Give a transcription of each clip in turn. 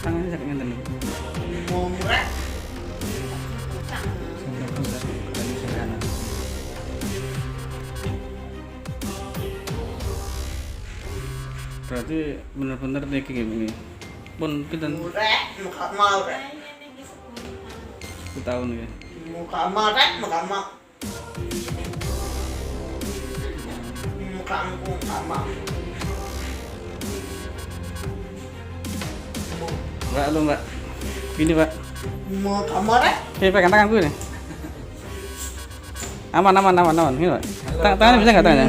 Tangannya sakit ngenten lho. Berarti bener-bener niki ini. Pun pinten? Setahun ya. Mbak, lu mbak. Gini mbak. Pegang tangan gue nih. Aman. Gini mbak. Tangannya bisa nggak tangannya?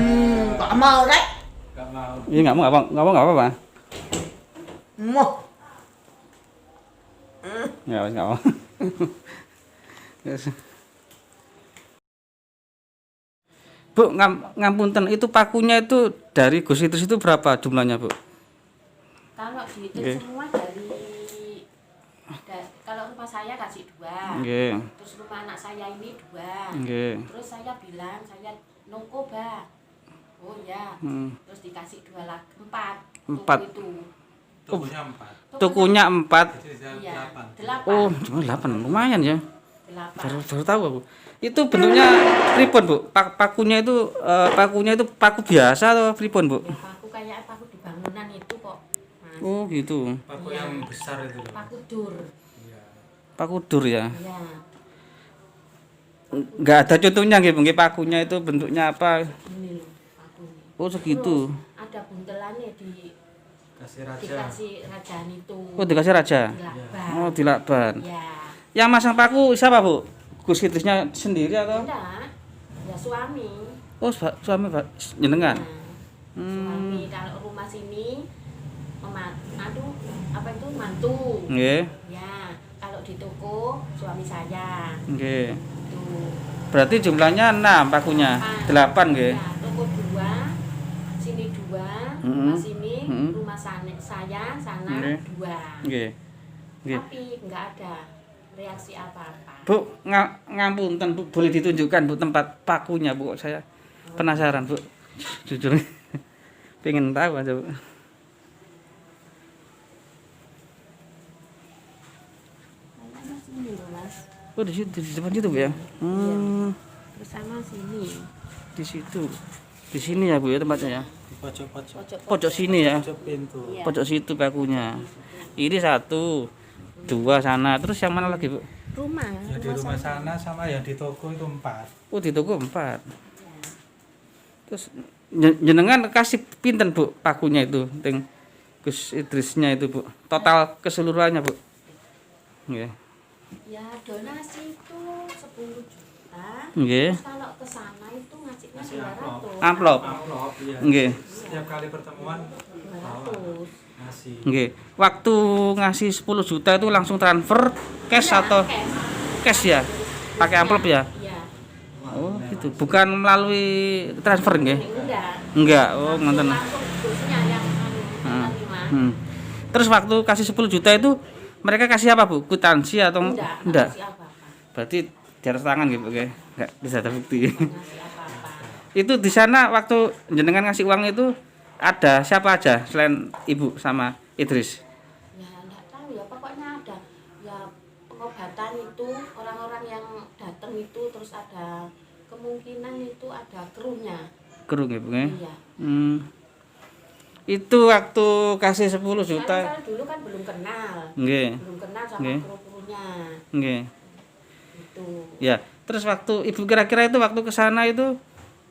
Nggak mau deh. Iya nggak mau nggak apa-apa. Mau. Nggak mau. Yes. Bu, ngapunten, itu pakunya itu dari Gus Idris itu berapa jumlahnya, Bu? Kalau dihitung Nggih. semua kalau rumah saya kasih 2. Nggih. Terus rumah anak saya ini 2. Nggih. Terus saya bilang saya noko, Bah. Oh ya. Terus dikasih 2 lagi 4. 4. Itu. Tukunya 4. Tukunya 4. Iya. 8. 8. Oh, cuma 8. Lumayan ya. 8. Baru tahu aku. Itu bentuknya pripun, Bu? Pakunya itu paku biasa atau pripun, Bu? Ya, paku kayak paku di bangunan itu kok. Mas. Oh, gitu. Paku yang besar itu loh. Paku dur. Iya. Paku dur ya. Iya. Enggak ada contohnya nggih, nggih pakunya itu bentuknya apa? Ini loh pakunya. Oh, segitu. Terus ada buntelannya Kasih raja. dikasih rajaan itu. Oh, dikasih raja. Dilakban. Oh, dilakban. Ya. Yang masang paku siapa, Bu? Gus Idrisnya sendiri atau? Enggak. Ya suami. Oh, suami Pak jenengan. Nah, suami kalau rumah sini apa itu mantu. Nggih. Ya, kalau di toko suami saya. Nggih. Tuh. Berarti jumlahnya 6 pakunya. 8 nggih. Ya, toko 2, sini 2, rumah sini, rumah saya sana Nggih. 2. Nggih. Nggih. Tapi enggak ada reaksi apa-apa. Bu, ngapunten Bu, boleh ditunjukkan Bu tempat pakunya Bu? Saya penasaran Bu. Jujur. Pengen tahu aja Bu. Kayaknya sini loh, Mas. Oh, di situ di depan situ Bu ya. Terus sama sini. Di situ. Di sini ya Bu ya tempatnya ya. Di pojok-pojok. Pojok sini ya. Pojok pintu. Iya. Pojok situ pakunya. Ini 1, 2 sana. Terus yang mana lagi Bu? Rumah. Ya di rumah sana sama yang di toko itu 4. Oh, di toko 4. Terus jenengan kasih pinten Bu pakunya itu teng Gus Idrisnya itu Bu. Total keseluruhannya Bu. Nggih. Ya donasi itu 10 juta. Nggih. Terus kalau ke sana itu ngasihnya Ngasih 200. Amplop. Amplop ya. Nggih. Setiap kali pertemuan 200. ngasih. Nggih. Waktu ngasih 10 juta itu langsung transfer cash Iya, atau cash ya? Pakai amplop ya? Iya. Oh, gitu. Bukan melalui transfer nggih? Enggak. Enggak. Oh, ngoten. Langsung bosnya yang menerima. Terus waktu kasih 10 juta itu mereka kasih apa Bu? Kwitansi atau Enggak ngasih apa-apa. Berarti di atas tangan gitu oke. Enggak bisa terbukti. Ngasih apa-apa. Itu di sana waktu jenengan ngasih uang itu ada siapa aja selain Ibu sama Idris? Ya enggak tahu ya, pokoknya ada ya pengobatan itu orang-orang yang datang itu, terus ada kemungkinan itu ada krunya. Kru nggih Bu nggih. Iya. Itu waktu kasih 10 juta. Saya dulu kan belum kenal. Nggih. Belum kenal sama Nggih. kru-krunya. Nggih. Itu. Ya, terus waktu Ibu kira-kira itu waktu ke sana itu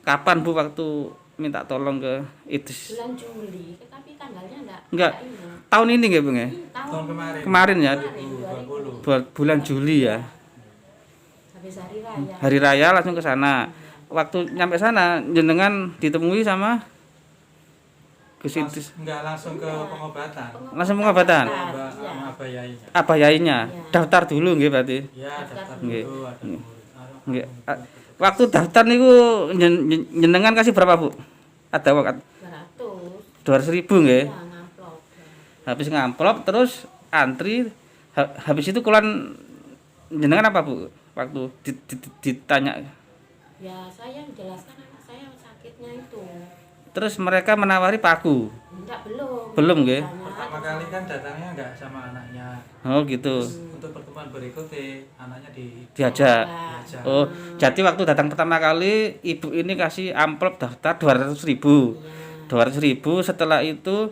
kapan Bu waktu minta tolong ke Idris? Bulan Juli, tetapi tanggalnya Enggak. ingat. Tahun ini nggih Bu nggih? Tahun kemarin. Kemarin ya. 2020. Bulan Juli ya. Habis hari raya. Hari raya langsung ke sana. Waktu nyampe sana jenengan ditemui sama Gus Idris. Enggak langsung ke pengobatan. Langsung pengobatan. Sama Abah Yainya. Apa yainya? Iya. Daftar dulu nggih berarti. Ya, daftar Nggih. dulu ada murid. Nggih. Waktu daftar niku jenengan kasih berapa Bu? Ada waktu 200. 200.000 nggih. Ya, ngamplop. Habis ngamplop terus antri habis itu kulon jenengan apa Bu? Waktu ditanya. Ya, saya menjelaskan anak saya sakitnya itu. Terus mereka menawari paku. Enggak, belum. Belum nggih. Tanya, kali kan datangnya nggak sama anaknya. Oh gitu. Untuk pertemuan berikutnya anaknya Diajak. diajak. Oh, jadi waktu datang pertama kali ibu ini kasih amplop daftar 200.000. Iya. 200.000, setelah itu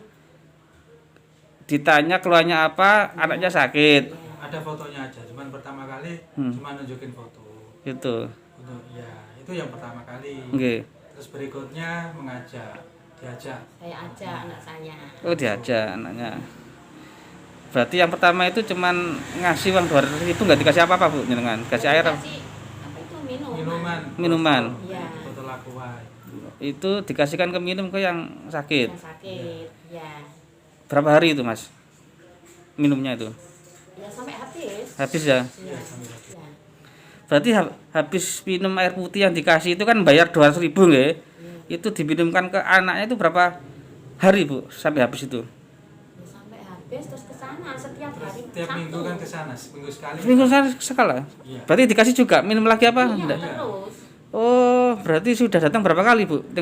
ditanya keluarnya apa, anaknya sakit. Ada fotonya aja, cuman pertama kali cuma nunjukin foto. Gitu. Untuk ya itu yang pertama kali. Nggih. Terus berikutnya diajak. Saya ajak anak saya. Oh, diajak anaknya. Berarti yang pertama itu cuman ngasih uang 200.000, nggak dikasih apa-apa, Bu, jenengan? Kasih air apa? Dikasih, apa itu Minuman. Minuman. Iya. Botol aqua. Itu dikasihkan ke minum ke yang sakit. Yang sakit. Ya. Berapa hari itu, Mas? Minumnya itu? Ya sampai habis. Habis ya? Iya. Ya. Berarti habis minum air putih yang dikasih itu kan bayar 200.000 nggih. Itu diminumkan ke anaknya itu berapa hari, Bu, sampai habis itu? Ya, sampai habis terus ke sana setiap hari. Tiap Sabtu. minggu kan ke sana, seminggu sekali. Seminggu sekali. Iya. Berarti dikasih juga minum lagi apa? Iya, Enggak. terus. Oh, berarti sudah datang berapa kali, Bu? 6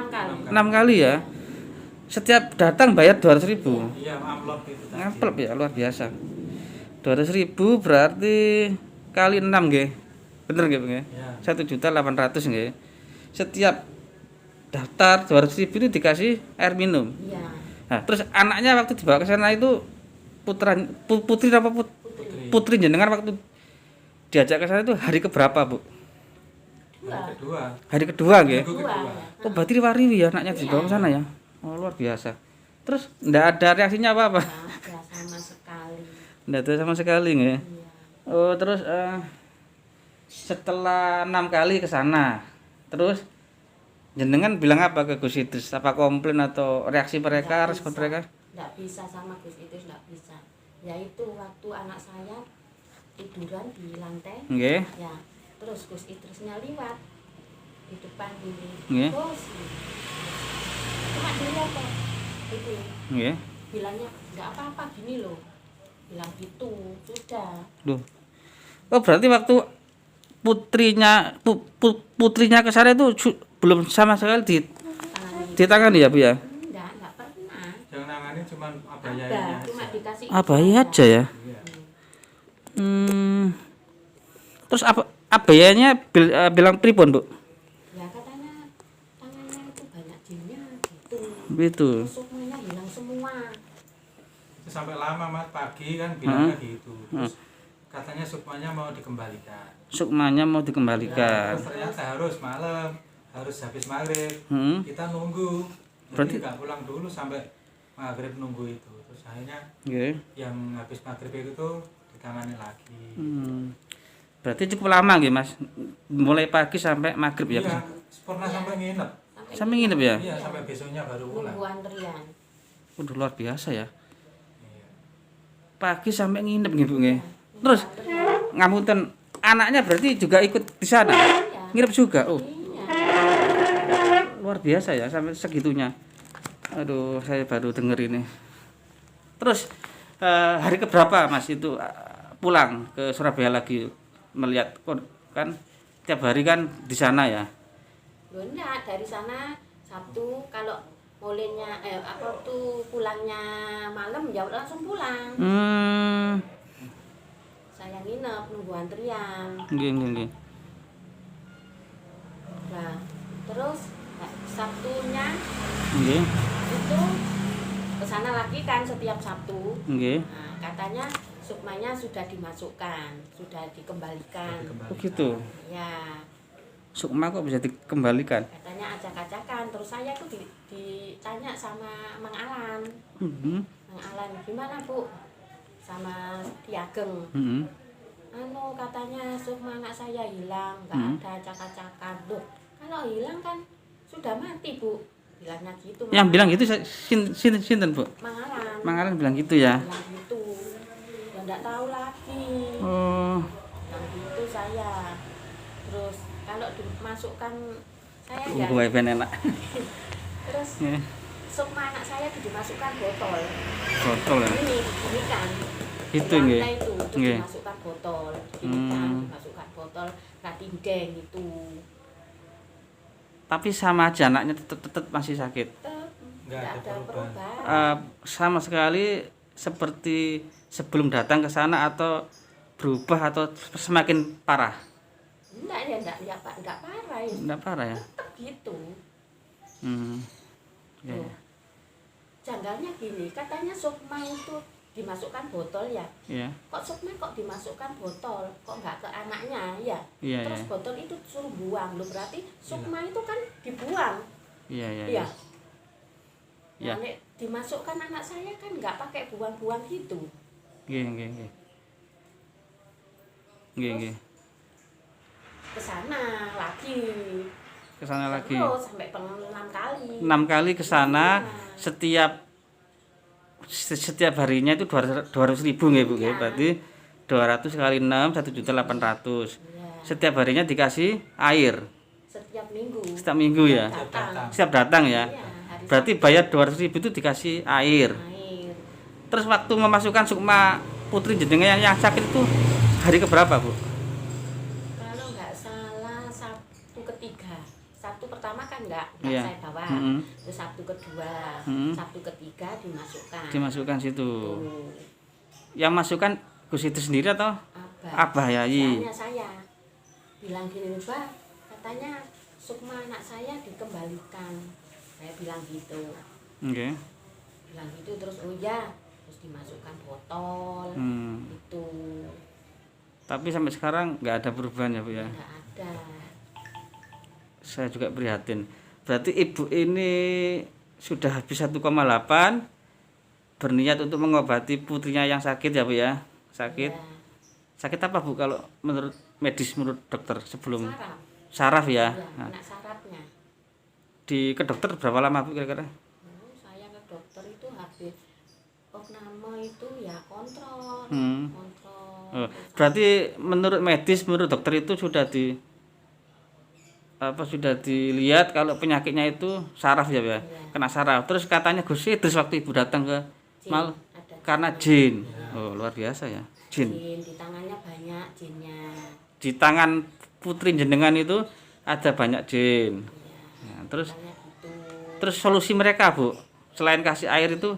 kali. 6 kali ya. Setiap datang bayar 200.000. Iya, amplop itu tadi. Ngamplop ya, luar biasa. 200.000 berarti kali 6 nggih. Bener nggih, Bu nggih? Iya. 1.800.000 nggih. Setiap daftar 200.000 itu dikasih air minum. Iya. Nah, terus anaknya waktu dibawa ke sana itu putri apa putri jenengan waktu diajak ke sana itu hari keberapa, Bu? Hari kedua. Hari kedua nggih. Minggu Dua. kedua. Ya. Oh, berarti wariwi ya anaknya dibawa ke sana ya. Oh, luar biasa. Terus enggak ada reaksinya apa-apa? Nggak ada sama sekali. Enggak ada sama sekali nggih. Iya. Oh, terus setelah 6 kali ke sana, terus jenengan bilang apa ke Gus Idris? Apa komplain atau reaksi mereka, Nggak respon bisa. mereka? Nggak bisa sama Gus Idris, nggak bisa. Yaitu waktu anak saya tiduran di lantai. Nggih. Ya, terus Gus Idrisnya liwat di depan ini. Nggih. Terus cuma dilihat kok. Itu Nggih. bilangnya nggak apa-apa gini loh. Bilang gitu, sudah. Duh. Oh, berarti waktu putrinya ke sana itu belum sama sekali Tangani. ditangani ya, Bu ya? Enggak pernah. Yang nangani cuma Ada, abayanya cuma aja. dikasih Abaya aja ya. Iya. Terus abayanya bilang pripun, Bu? Ya katanya tangannya itu banyak jinnya gitu. Begitu. Terus sukmanya hilang semua. Itu sampai lama Mas, pagi kan bilangnya gitu. Terus katanya sukmanya mau dikembalikan. Sukmanya mau Ya, dikembalikan. terus ternyata harus malam, harus habis maghrib. Hmm. Kita nunggu. Berarti- Jadi nggak pulang dulu sampai maghrib nunggu itu. Terus akhirnya Nggih. yang habis maghrib itu tuh ditangani lagi. Berarti cukup lama nggih, Mas. Mulai pagi sampai maghrib ya. Iya, pernah sampai nginep. Sampai nginep ya? Iya, sampai besoknya baru pulang. Nunggu antrian. Udah luar biasa ya. Iya. Pagi sampai nginep nggih, Bu nggih. Terus ngapunten, anaknya berarti juga ikut di sana. Iya. Nginep juga. Oh, Iya. luar biasa ya sampai segitunya. Aduh, saya baru denger ini. Terus hari keberapa Mas itu pulang ke Surabaya lagi melihat kan tiap hari kan di sana ya. Loh enggak, dari sana Sabtu kalau mulainya apa tuh pulangnya malam ya langsung pulang. Saya nginep nunggu antrian. Nggih, nggih, nggih. Nah, terus Sabtunya Nggih. itu ke sana lagi kan setiap Sabtu. Nggih. Nah, katanya sukmanya sudah dimasukkan, sudah dikembalikan. Oh gitu. Ya, Sukma kok bisa dikembalikan? katanya acak-acakan. Terus saya tuh ditanya sama Mang Alan. Mhm. Mang Alan, gimana Bu? Sama Ki Ageng. Mhm. Anu katanya sukma anak saya hilang, nggak ada acak-acakan. Loh, kalau hilang kan sudah mati Bu. Bilangnya gitu. Yang Mang bilang Alan. gitu sinten, Bu? Mang Alan. Mang Alan bilang gitu ya. Bilang gitu. Ya enggak tahu lagi. Oh, Bilang gitu saya. Terus kalau dimasukkan saya ya. gue enak. Terus Nggih. sukma anak saya dimasukkan botol. Botol ya. Ini kan. Itu Di nggih. lantai itu Nggih. dimasukkan botol. Ini kan dimasukkan botol ratindeng itu. Tapi sama aja anaknya tetep masih sakit. Tetep Nggak ada ada perubahan. perubahan. Sama sekali seperti sebelum datang ke sana atau berubah atau semakin parah? Enggak parah ya. Enggak parah ya? Tetap gitu. Ya, Loh, janggalnya gini, katanya sukma itu dimasukkan botol ya. ya, Kok sukma kok dimasukkan botol? Kok nggak ke anaknya ya? iya, Terus iya, botol itu suruh buang. Loh berarti sukma itu kan dibuang. iya, iya, Iya. Ya. Nah, nek dimasukkan anak saya kan nggak pakai buang-buang gitu. Nggih, nggih, nggih. Nggih, nggih. Ke sana lagi. Ke sana lagi. Terus sampai 6 kali. 6 kali ke sana, Iya. setiap harinya itu 200.000 nggih Bu nggih. Iya. Berarti 200 kali 6 1.800.000. Iya. Setiap harinya dikasih air. Setiap minggu. Setiap minggu ya. Datang. Setiap datang ya. Iya, hari Berarti Sabtu bayar 200.000 itu dikasih air. air. Terus waktu memasukkan sukma putri jenengan yang sakit itu hari keberapa Bu? Kalau nggak salah Sabtu ketiga. Sabtu pertama kan nggak Iya. saya bawa. Mm-mm. Terus Sabtu kedua, Mm-mm. Sabtu ketiga dimasukkan. Dimasukkan situ. Tuh, Yang masukkan Gus itu sendiri atau Abah Yayi? Soalnya saya bilang gini, Mbak, katanya sukma anak saya dikembalikan. Saya bilang gitu. Oke. Bilang gitu terus oh ya, terus dimasukkan botol. Hmm. Itu Tapi sampai sekarang nggak ada perubahan ya Bu ya. nggak ada. Saya juga prihatin. Berarti ibu ini sudah habis 1,8 berniat untuk mengobati putrinya yang sakit ya Bu ya. Sakit. Ya, Sakit apa Bu kalau menurut medis, menurut dokter sebelum saraf. saraf ya? Ya, Nah, kena sarafnya. ke dokter berapa lama Bu kira-kira? Saya ke dokter itu habis opname itu ya kontrol. Hmm. Kontrol. Oh, berarti menurut medis, menurut dokter itu sudah sudah dilihat kalau penyakitnya itu saraf ya Bu ya. Iya. Kena saraf. Terus katanya Gus Idris waktu ibu datang ke Jin, mal ada karena jin. Oh, luar biasa ya. Jin. jin di tangannya banyak jinnya. Di tangan putri jenengan itu ada banyak jin. Ya, Nah, terus katanya gitu. terus solusi mereka Bu selain kasih air itu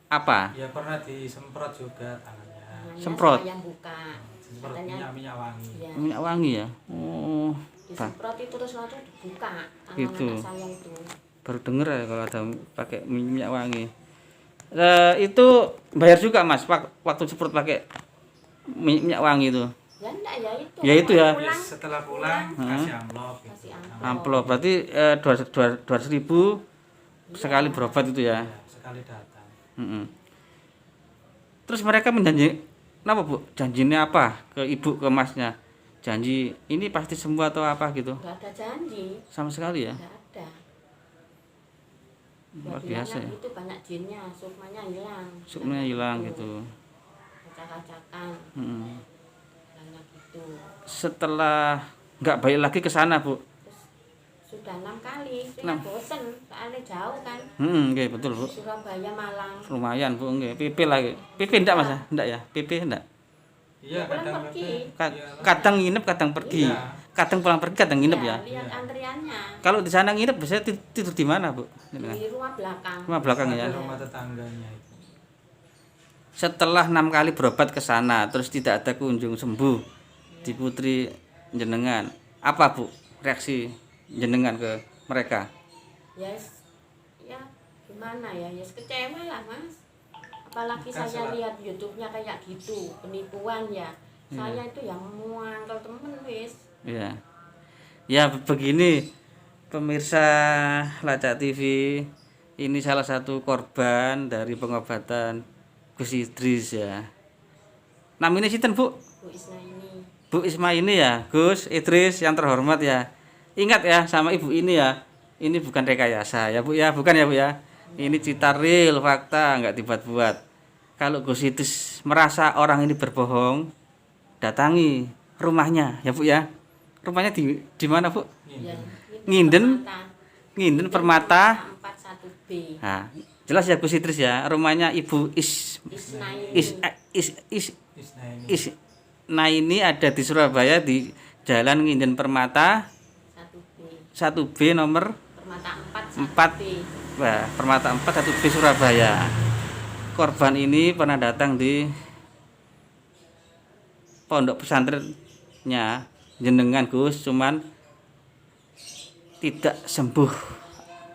apa? Ya pernah disemprot juga tangannya. Tangannya Semprot. saya buka. Semprot Katanya minyak wangi. ya, Minyak wangi ya. Oh, disemprot itu terus langsung dibuka tangan Gitu. anak saya itu. baru denger ya kalau ada pakai minyak wangi. Itu bayar juga Mas waktu semprot pakai minyak wangi itu. Ya enggak ya itu. Ya, itu ya. Ya, setelah pulang kasih amplop. gitu. Kasih Amplop berarti 200.000 sekali berobat itu ya. Ya, sekali datang. Mm-mm. Terus mereka menjanji apa Bu? Janjinya apa ke ibu ke masnya? Janji ini pasti sembuh atau apa gitu? Enggak ada janji. Sama sekali ya. Enggak ada. Luar Ya, biasa ya. bilangnya itu banyak jinnya, sukmanya hilang. Sukmanya hilang gitu. Acak-acakan, Mm. bilangnya gitu. Setelah nggak balik lagi ke sana Bu. Terus sudah 6 kali, saya Enam. bosen, soalnya jauh kan. Oke, betul Bu. Surabaya, Malang. Lumayan Bu, nggih. PP lagi. PP enggak Mas? Enggak ya? PP enggak. Iya, Pulang kadang pergi. Kadang nginep, kadang pergi. Iya. Kadang pulang pergi, kadang nginep ya. Lihat antriannya Kalau di sana nginep biasanya tidur di mana Bu? di rumah belakang. Rumah belakang ya. rumah tetangganya itu. Setelah 6 kali berobat ke sana terus tidak ada kunjung sembuh di putri jenengan, apa Bu reaksi jenengan ke mereka? Yes, ya gimana ya, yes kecewa lah Mas. Apalagi Kan saya salah. lihat YouTube-nya kayak gitu, penipuan ya. Saya itu yang muangkel temen wis. Ya, ya begini pemirsa Lacak TV, ini salah satu korban dari pengobatan Gus Idris ya. Namanya sinten Bu? Bu Isna ini. Bu Isma ini ya, Gus Idris yang terhormat ya. Ingat ya sama ibu ini ya. Ini bukan rekayasa ya Bu ya, bukan ya Bu ya. Ini cerita real, fakta, nggak dibuat-buat. Kalau Gus Idris merasa orang ini berbohong, datangi rumahnya ya Bu ya. Rumahnya di mana Bu? Ya, Nginden? Permata. Nginden Permata. 41B. Nah, jelas ya Gus Idris ya. Rumahnya Ibu Isna ini. Isna ini. Nah ini ada di Surabaya di Jalan Nginden Permata 1B. 1B nomor Permata 4. 41B. Wah, Permata 4 1B Surabaya. Korban ini pernah datang di pondok pesantrennya jenengan Gus, cuman tidak sembuh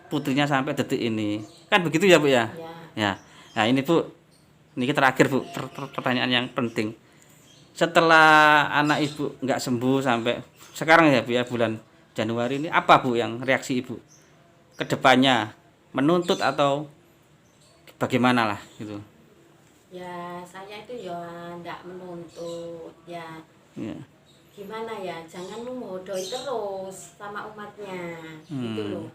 putrinya sampai detik ini. Kan begitu ya Bu ya? Ya. Ya. Nah ini Bu, ini terakhir Bu, pertanyaan yang penting. Setelah anak Ibu nggak sembuh sampai sekarang ya Bu ya, bulan Januari ini, apa Bu yang reaksi Ibu ke depannya, menuntut atau bagaimana lah gitu? Ya saya itu ya ndak menuntut ya, Ya. gimana ya, jangan membodohi terus sama umatnya gitu loh.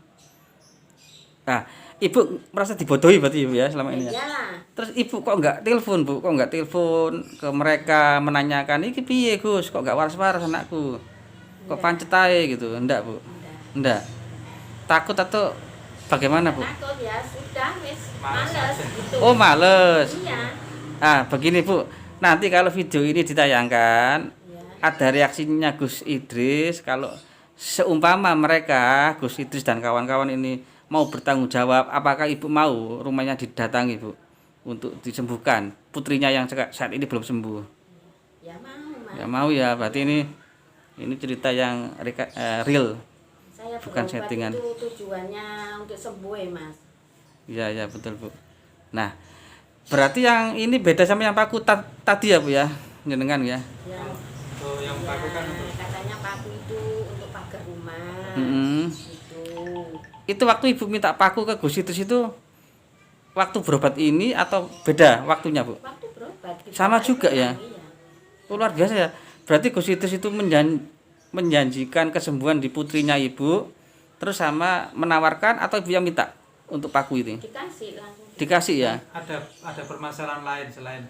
Nah, Ibu merasa dibodohi berarti Ibu ya selama ini ya? Iyalah, Terus Ibu kok nggak telepon Bu? Kok nggak telepon ke mereka menanyakan iki piye Gus? Kok nggak waras-waras anakku? Kok Enggak. pancet ae gitu? Enggak Bu? Enggak. Enggak. Takut atau bagaimana Bu? Takut ya sudah wis Males males aja. gitu. Oh males. Iya. Ah begini Bu, nanti kalau video ini ditayangkan, Ya. ada reaksinya Gus Idris. Kalau seumpama mereka Gus Idris dan kawan-kawan ini mau bertanggung jawab, apakah Ibu mau rumahnya didatangi Bu untuk disembuhkan putrinya yang saat ini belum sembuh? Ya mau Mas. Ya mau ya, berarti ini cerita yang real. Saya bukan berobat settingan. itu tujuannya untuk sembuh ya Mas. Iya ya betul Bu. Nah berarti yang ini beda sama yang paku tadi ya Bu ya, jenengan ya. Ya. Oh, yang paku kan untuk Katanya paku itu untuk pagar rumah. Mm-mm. Gitu. Itu waktu Ibu minta paku ke Gus Idris itu waktu berobat ini atau beda waktunya Bu? Waktu berobat kita Sama juga ya? iya. Oh, luar biasa ya. Berarti Gus Idris itu menjanjikan kesembuhan di putrinya Ibu, terus sama menawarkan atau Ibu yang minta untuk paku ini? Dikasih langsung. Dikasih ya? ada permasalahan lain selain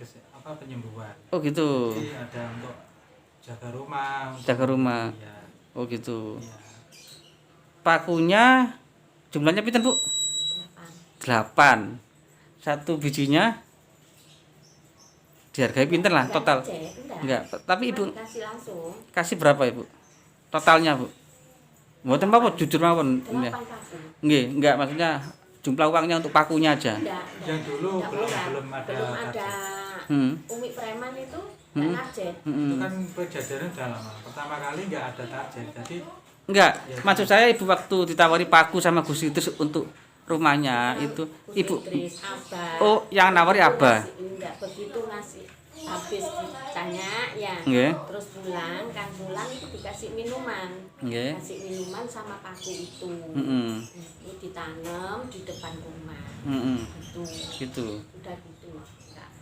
penyembuhan. Oh gitu. Jadi ada untuk jaga rumah. Jaga rumah. Iya, Oh gitu. iya. Pakunya jumlahnya pinten Bu? 8. Satu bijinya dihargai pinten lah total? Enggak, tapi Ibu Dikasih langsung kasih berapa Ibu? Totalnya Bu? Mboten apa jujur mawon. 8 paku. Nggih, enggak maksudnya jumlah uangnya untuk pakunya aja. Enggak. Yang dulu Enggak belum murah. ada Belum ada Hmm. Umi Preman itu Hmm. enggak target. Itu kan kejadiannya udah lama. Pertama kali nggak ada target. Jadi Enggak, maksud saya Ibu waktu ditawari paku sama Gus Idris untuk rumahnya itu Gus Ibu Idris, Abah. Oh, yang nawari Abah. Enggak begitu ngasih habis ditanya ya. Nggih. Terus pulang itu dikasih minuman. Nggih. Kasih minuman sama paku itu. Heeh. Itu ditanam di depan rumah. Heeh. Gitu. Gitu. Udah gitu.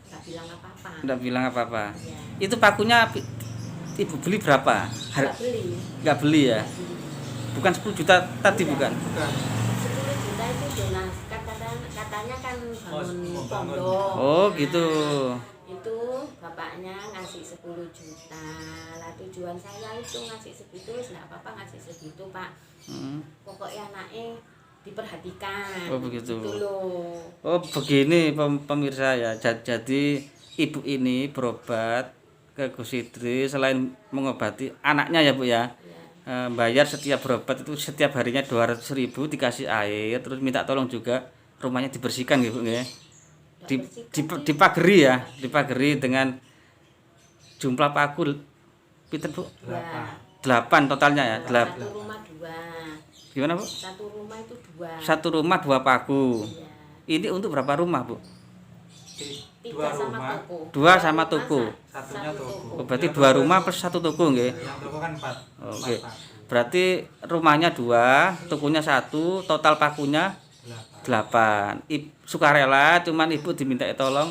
Enggak bilang apa-apa. Enggak bilang apa-apa. Ya. Itu pakunya Ibu beli berapa? Enggak beli. Enggak beli ya? Bukan 10 juta tadi bukan? bukan 10 juta itu donasi katanya kan bangun mau bangun. pondok. Oh, Nah, gitu. Itu bapaknya ngasih 10 juta. Lah tujuan saya itu ngasih segitu, enggak apa-apa ngasih segitu, Pak. Hmm. Pokoknya anaknya diperhatikan. Oh, begitu. Gitu loh. Oh begini pemirsa ya, jadi ibu ini berobat ke Gus Idris selain mengobati anaknya ya Bu ya, Ya. bayar setiap berobat itu setiap harinya 200.000 dikasih air, terus minta tolong juga rumahnya dibersihkan gitu ya, dipageri ya, dipageri dengan jumlah paku pinten Bu? Ya. 8 totalnya ya, 8. Satu rumah 2. Gimana Bu? Satu rumah itu 2. Satu rumah 2 paku. Ya. Ini untuk berapa rumah Bu? di 3 dua sama rumah. toko. 2 sama Rumah toko. Satunya toko. Oh, berarti 2 rumah plus 1 toko nggih. Yang toko kan 4. Oke. Berarti rumahnya 2, tokonya 1, total pakunya 8. Sukarela, cuman Ibu diminta tolong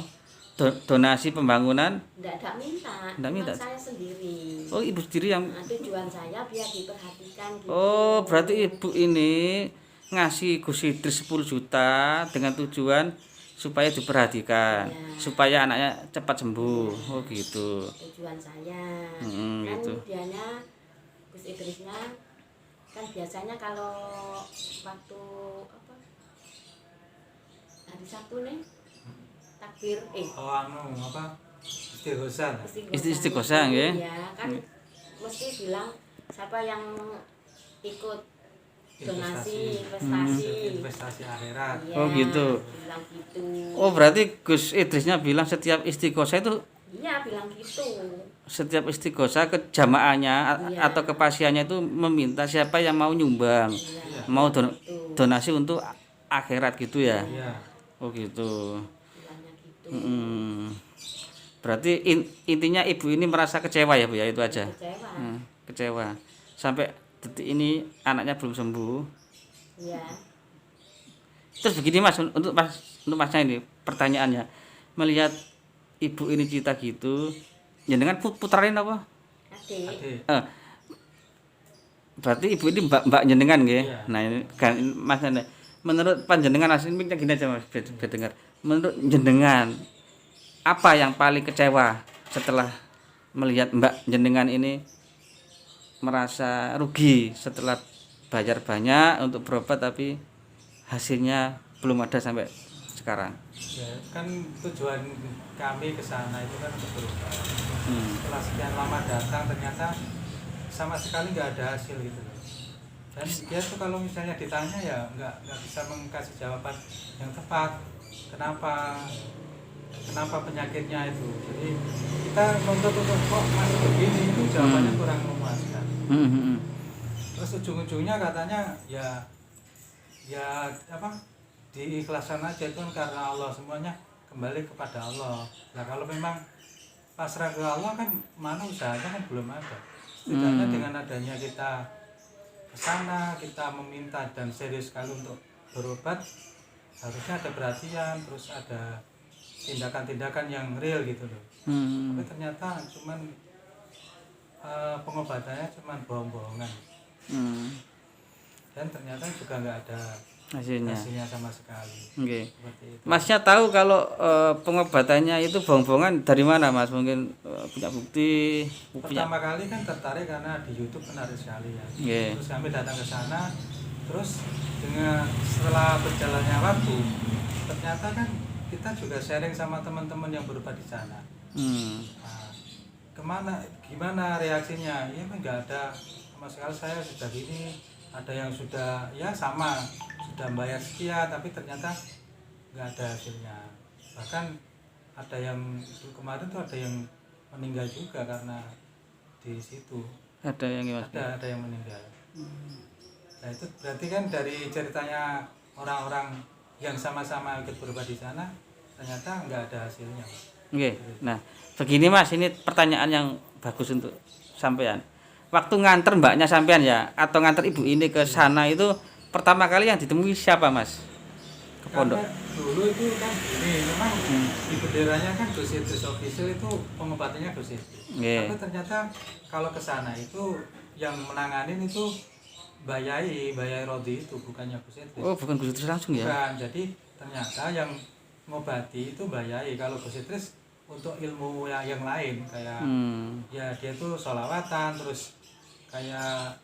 donasi pembangunan. Enggak minta. Nggak minta? Cuma saya sendiri. Oh, Ibu sendiri yang Nah, tujuan saya biar diperhatikan gitu. Oh, berarti Ibu ini ngasih Gus Idris 10 juta dengan tujuan supaya diperhatikan, Ya. supaya anaknya cepat sembuh. Oh, gitu. Tujuan saya. Hmm, Kan gitu. dianya Gus Idrisnya kan biasanya kalau waktu apa? Hari Sabtu nih takbir Oh anu apa? Istighosa. Istighosa, nggih. Ya, kan mesti bilang siapa yang ikut donasi investasi. investasi akhirat. Iya, Oh, gitu. bilang gitu. Oh, berarti Gus Idrisnya bilang setiap istighosah itu Iya, bilang gitu. setiap istighosah ke jamaahnya Iya. atau ke pasiennya itu meminta siapa yang mau nyumbang, Iya, mau gitu. donasi untuk akhirat gitu ya. Iya. Oh gitu. Bilangnya gitu. Berarti intinya ibu ini merasa kecewa ya Bu ya, itu aja. Kecewa. Kecewa. Sampai detik ini anaknya belum sembuh. Iya. Terus begini Mas, untuk Masnya ini pertanyaannya. Melihat ibu ini cerita gitu, jenengan putrain apa? Adik. Adik. Berarti ibu ini mbak jenengan nggih. Iya. Nah, ini kan Mas menurut panjenengan asli gini aja Mas, biar dengar. Menurut jenengan apa yang paling kecewa setelah melihat mbak jenengan ini merasa rugi setelah bayar banyak untuk berobat tapi hasilnya belum ada sampai sekarang. Ya, kan tujuan kami ke sana itu kan untuk berobat. Hmm. Setelah sekian lama datang ternyata sama sekali nggak ada hasil gitu loh. Dan dia tuh kalau misalnya ditanya ya nggak bisa mengkasih jawaban yang tepat. Kenapa penyakitnya itu. Jadi kita nuntut kok masih begini itu jawabannya kurang memuaskan. Terus ujung-ujungnya katanya ya apa diikhlaskan aja itu kan karena Allah, semuanya kembali kepada Allah. Nah kalau memang pasrah ke Allah kan mana usahanya kan belum ada. Setidaknya dengan adanya kita ke sana, kita meminta dan serius sekali untuk berobat, harusnya ada perhatian, terus ada tindakan-tindakan yang real gitu loh. Tapi ternyata cuman pengobatannya cuman bohong-bohongan. Dan ternyata juga nggak ada hasilnya sama sekali. Oke. Seperti itu. Masnya tahu kalau pengobatannya itu bohong-bohongan dari mana Mas? Mungkin punya bukti? Pertama kali kan tertarik karena di YouTube menarik sekali ya. Yeah. Terus kami datang ke sana, terus setelah berjalannya waktu, ternyata kan kita juga sharing sama teman-teman yang berobat di sana. Nah, gimana reaksinya? Ya nggak ada sama sekali. Saya sudah gini, ada yang sudah ya sama, sudah bayar sekian, tapi ternyata nggak ada hasilnya. Bahkan ada yang kemarin tuh ada yang meninggal juga karena di situ. Ada yang gimana? Ada yang meninggal. Nah itu berarti kan dari ceritanya orang-orang yang sama-sama ikut berobat di sana, ternyata nggak ada hasilnya. Oke. Nah, begini Mas, ini pertanyaan yang bagus untuk sampean. Waktu nganter mbaknya sampean ya, atau nganter ibu ini ke sana itu pertama kali yang ditemui siapa Mas? Ke pondok. Karena dulu itu kan gini, memang di benderanya kan Gus Idris Official itu pengobatannya Gus Idris. Yeah. Tapi ternyata kalau ke sana itu yang menanganin itu Mbak Yai Rodi itu, bukannya Gus Idris. Oh, bukan Gus Idris langsung ya? Bukan, jadi ternyata yang ngobati itu Mbak Yai. Kalau Gus Idris untuk ilmu yang lain kayak ya dia tuh sholawatan, terus kayak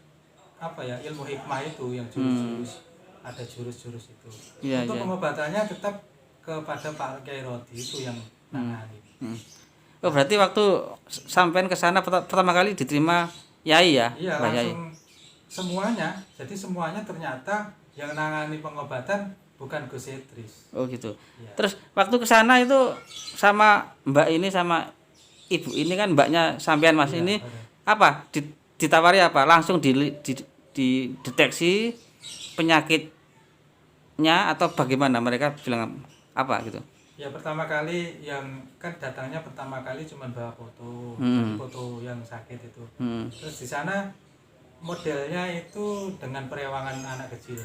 apa ya, ilmu hikmah itu yang jurus-jurus, ada jurus-jurus itu. Iya, Untuk iya. pengobatannya tetap kepada Pak Kiai Rodi itu yang nangani. Oh, berarti waktu sampean ke sana pertama kali diterima Yai ya? Iya, Mbak Yai. langsung semuanya. Jadi semuanya ternyata yang nangani pengobatan bukan Gus Idris. Oh gitu. Iya. Terus waktu ke sana itu sama Mbak ini sama ibu ini kan mbaknya sampean Mas Iya, ini betul. apa? Ditawari apa? Langsung dideteksi penyakitnya atau bagaimana? Mereka bilang apa gitu? Ya pertama kali yang kan datangnya pertama kali cuma bawa foto, foto yang sakit itu. Terus di sana modelnya itu dengan perewangan anak kecil.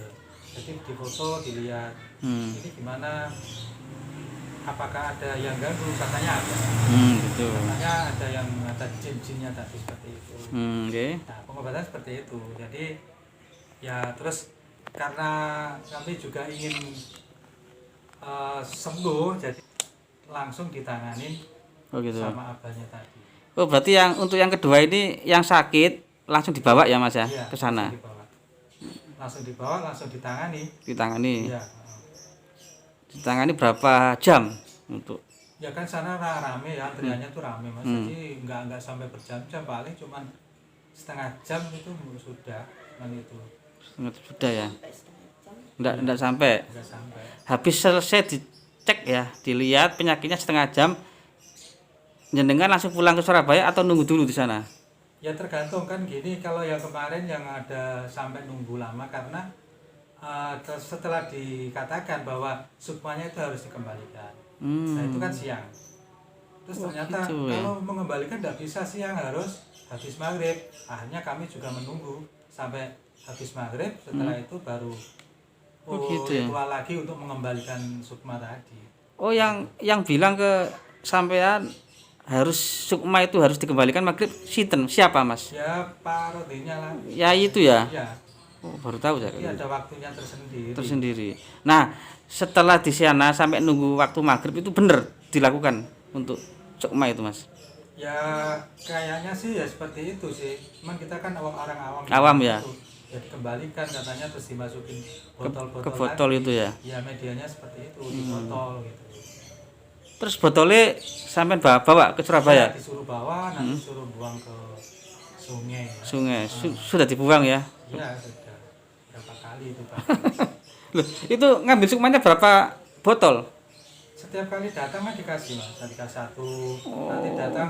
Jadi di foto dilihat ini gimana, apakah ada yang ganggu, katanya ada. Gitu. Katanya ada yang ada jin-jinnya tadi seperti itu. Oke. Nah pengobatan seperti itu. Jadi ya terus karena kami juga ingin sembuh, jadi langsung ditanganin Oh gitu. sama abahnya tadi. Oh berarti yang untuk yang kedua ini yang sakit langsung dibawa ya Mas ya Iya, ke sana. langsung dibawa, langsung ditangani. Ditangani. Iya. Ditangani berapa jam untuk? Ya kan sana rame ya, antriannya tuh rame Mas. Jadi nggak sampai berjam-jam, paling cuman setengah jam itu sudah kan itu. Sudah ya. sampai setengah jam. Enggak sampai. nggak sampai. Habis selesai dicek ya, dilihat penyakitnya setengah jam. Jenengan langsung pulang ke Surabaya atau nunggu dulu di sana? Ya tergantung kan gini, kalau yang kemarin yang ada sampai nunggu lama karena setelah dikatakan bahwa sukmanya itu harus dikembalikan. Nah itu kan siang. Terus ternyata gitu ya. kalau mengembalikan tidak bisa siang, harus habis maghrib. Akhirnya kami juga menunggu sampai habis maghrib. Setelah itu baru gitu ya. ritual lagi untuk mengembalikan sukma tadi. Oh, yang bilang ke sampean harus sukma itu harus dikembalikan maghrib sinten? Siapa Mas? Ya Pak Rodinya lah. Ya itu ya. Ya, Oh, baru tahu saya. jadi ada waktunya tersendiri. Tersendiri. Nah, setelah di sana sampai nunggu waktu maghrib itu benar dilakukan untuk sukma itu Mas? Ya kayaknya sih ya seperti itu sih. Cuman kita kan orang awam. Awam ya? Itu. Ya dikembalikan katanya terus dimasukin botol-botol Ke botol lagi. itu ya. Ya medianya seperti itu di botol gitu. Terus botolnya sampean bawa ke Surabaya? Ya, disuruh bawa nanti suruh buang ke sungai. Ya. Sungai. Sudah dibuang ya? Ya sudah berapa kali itu Pak. Loh, itu ngambil sukmanya berapa botol? Setiap kali datang kan dikasih Mas, dikasih satu. Nanti datang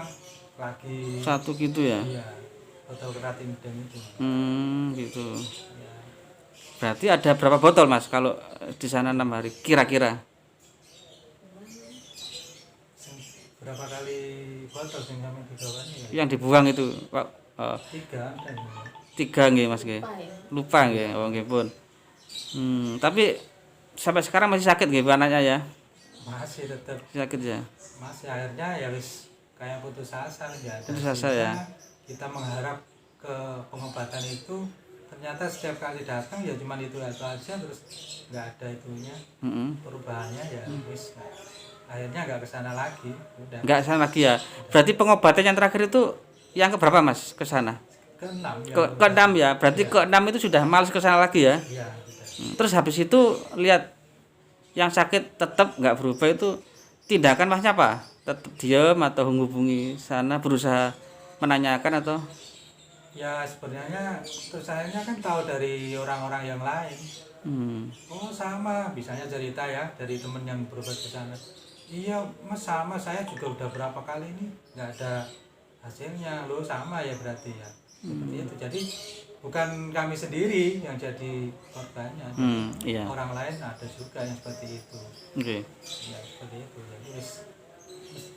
lagi. Satu gitu ya? Iya, botol keratin itu. Gitu. Ya. Berarti ada berapa botol Mas kalau di sana 6 hari kira-kira? Berapa kali botol sing sampe digawani ya? Yang dibuang itu Pak, 3 kan. 3 nggih Mas nggih. Lupa ya. Lupa nggih, oh nggih pun. Tapi sampai sekarang masih sakit nggih Bu anaknya ya? Masih tetap Sakit ya. masih akhirnya ya wis kayak putus asa ya. Putus asa ya. Kita mengharap ke pengobatan itu ternyata setiap kali datang ya cuman itu aja terus nggak ada itunya perubahannya ya wis akhirnya nggak kesana lagi udah Enggak sana lagi ya. Berarti pengobatan yang terakhir itu yang keberapa Mas ke sana? ke-6 ya. Ke-6 ya. Berarti ke-6 itu sudah males ke sana lagi ya. Iya, udah. Terus habis itu lihat yang sakit tetap nggak berubah itu tindakan Masnya apa? Tetap diam atau menghubungi sana berusaha menanyakan atau? Ya sebenarnya terus akhirnya kan tahu dari orang-orang yang lain. Oh sama, bisanya cerita ya dari temen yang berobat ke sana. Iya Mas sama, saya juga udah berapa kali ini nggak ada hasilnya. Loh sama ya berarti ya. Seperti itu. Jadi bukan kami sendiri yang jadi korbannya. Iya. Orang lain ada juga yang seperti itu. Oke. Ya seperti itu. Jadi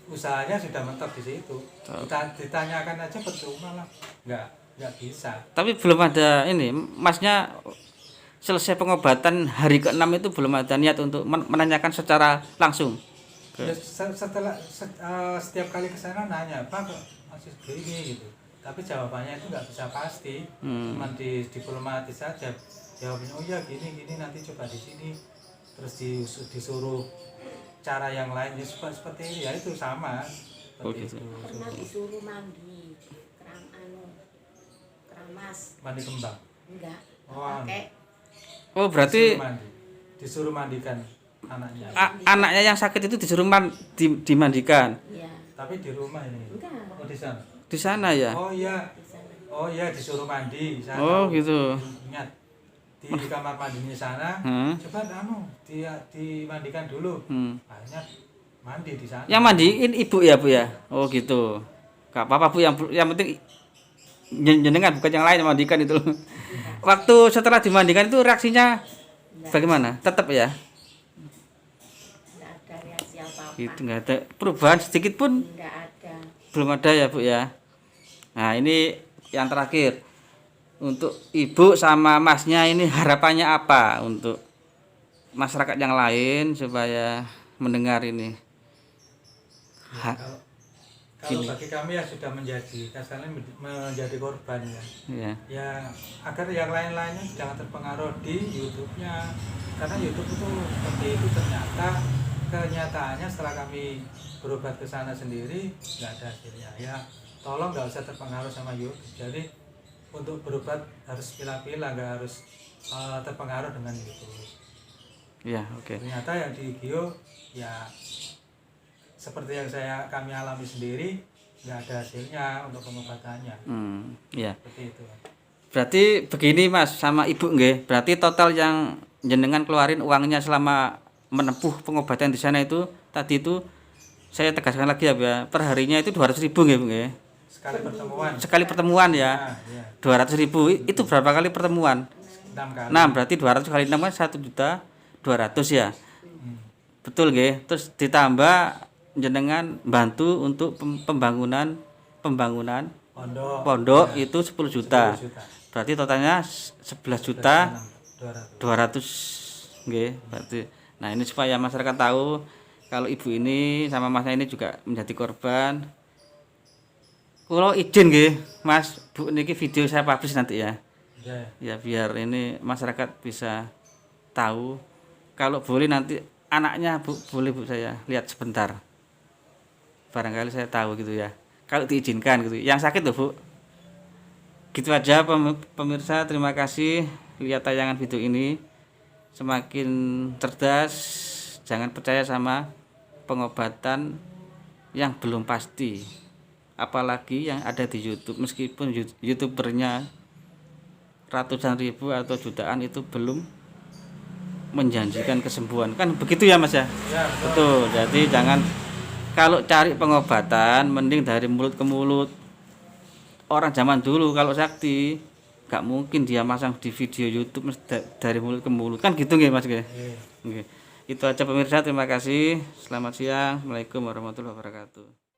usahanya sudah mentok di situ. Ditanyakan aja percuma lah. Nggak bisa. Tapi belum ada ini, Masnya selesai pengobatan hari ke-6 itu belum ada niat untuk menanyakan secara langsung. Ya, setelah setiap kali ke sana nanya Pak kok masih begini gitu, tapi jawabannya itu nggak bisa pasti, cuma diplomatis saja jawabnya. Oh ya gini nanti coba di sini, terus disuruh cara yang lain ya seperti ini ya itu sama seperti gitu. itu. Pernah disuruh mandi keramas Mandi kembang. enggak Oh, pakai Oh, berarti disuruh mandikan anaknya. anaknya yang sakit itu disuruh dimandikan. ya Tapi di rumah ini. enggak Oh di sana. Di sana ya. Oh iya. di sana. Oh iya disuruh mandi. Saya Oh, tahu. gitu. Ingat di kamar mandinya sana. Coba dimandikan dulu. Akhirnya mandi di sana. Yang mandiin ibu ya Bu ya. Oh gitu. Gak apa-apa Bu, yang penting jenengan bukan yang lain yang mandikan itu. Waktu setelah dimandikan itu reaksinya bagaimana? Tetap ya. Enggak ada reaksi apa-apa. Gitu, nggak ada perubahan sedikit pun Enggak ada. belum ada ya Bu ya. Nah ini yang terakhir untuk Ibu sama Masnya ini harapannya apa untuk masyarakat yang lain supaya mendengar ini? Kalau bagi kami ya sudah menjadi kasarnya menjadi korban ya. Ya. Ya agar yang lain-lainnya jangan terpengaruh di YouTube-nya, karena YouTube itu seperti itu ternyata kenyataannya setelah kami berobat ke sana sendiri nggak ada hasilnya. Ya tolong nggak usah terpengaruh sama YouTube. Jadi untuk berobat harus pilih-pilih, nggak harus terpengaruh dengan YouTube. Ya, oke. Ternyata yang di Gio ya seperti yang kami alami sendiri, nggak ada hasilnya untuk pengobatannya. Ya. Seperti itu. Berarti begini Mas sama Ibu nggih. Berarti total yang jenengan keluarin uangnya selama menempuh pengobatan di sana itu tadi itu saya tegaskan lagi ya, per harinya itu 200.000 nggih, Bu nggih. Sekali pertemuan. Sekali pertemuan ya. Nah, iya. 200.000 itu berapa kali pertemuan? 6 kali. Nah, berarti 200 kali 6 kan 1.200.000 ya. Betul nggih. Terus ditambah jenengan bantu untuk pembangunan pondok Ya, itu 10 juta. 10 juta. Berarti totalnya 11 juta 200. 200 nggih. Berarti nah ini supaya masyarakat tahu kalau ibu ini sama masnya ini juga menjadi korban. Kalau izin nggih, Mas, Bu niki video saya publish nanti ya. Ya. Ya biar ini masyarakat bisa tahu. Kalau boleh nanti anaknya Bu, boleh Bu saya lihat sebentar. Barangkali saya tahu gitu ya. Kalau diizinkan gitu. Yang sakit loh Bu. Gitu aja pemirsa, terima kasih lihat tayangan video ini. Semakin cerdas, jangan percaya sama pengobatan yang belum pasti. Apalagi yang ada di YouTube, meskipun YouTubernya ratusan ribu atau jutaan itu belum menjanjikan kesembuhan. Kan begitu ya Mas ya? Ya, Betul. Jadi jangan kalau cari pengobatan mending dari mulut ke mulut. Orang zaman dulu kalau sakti gak mungkin dia masang di video YouTube dari mulut ke mulut. Kan gitu nggih Mas nggih? Nggih. Itu aja pemirsa, terima kasih. Selamat siang. Assalamualaikum warahmatullahi wabarakatuh.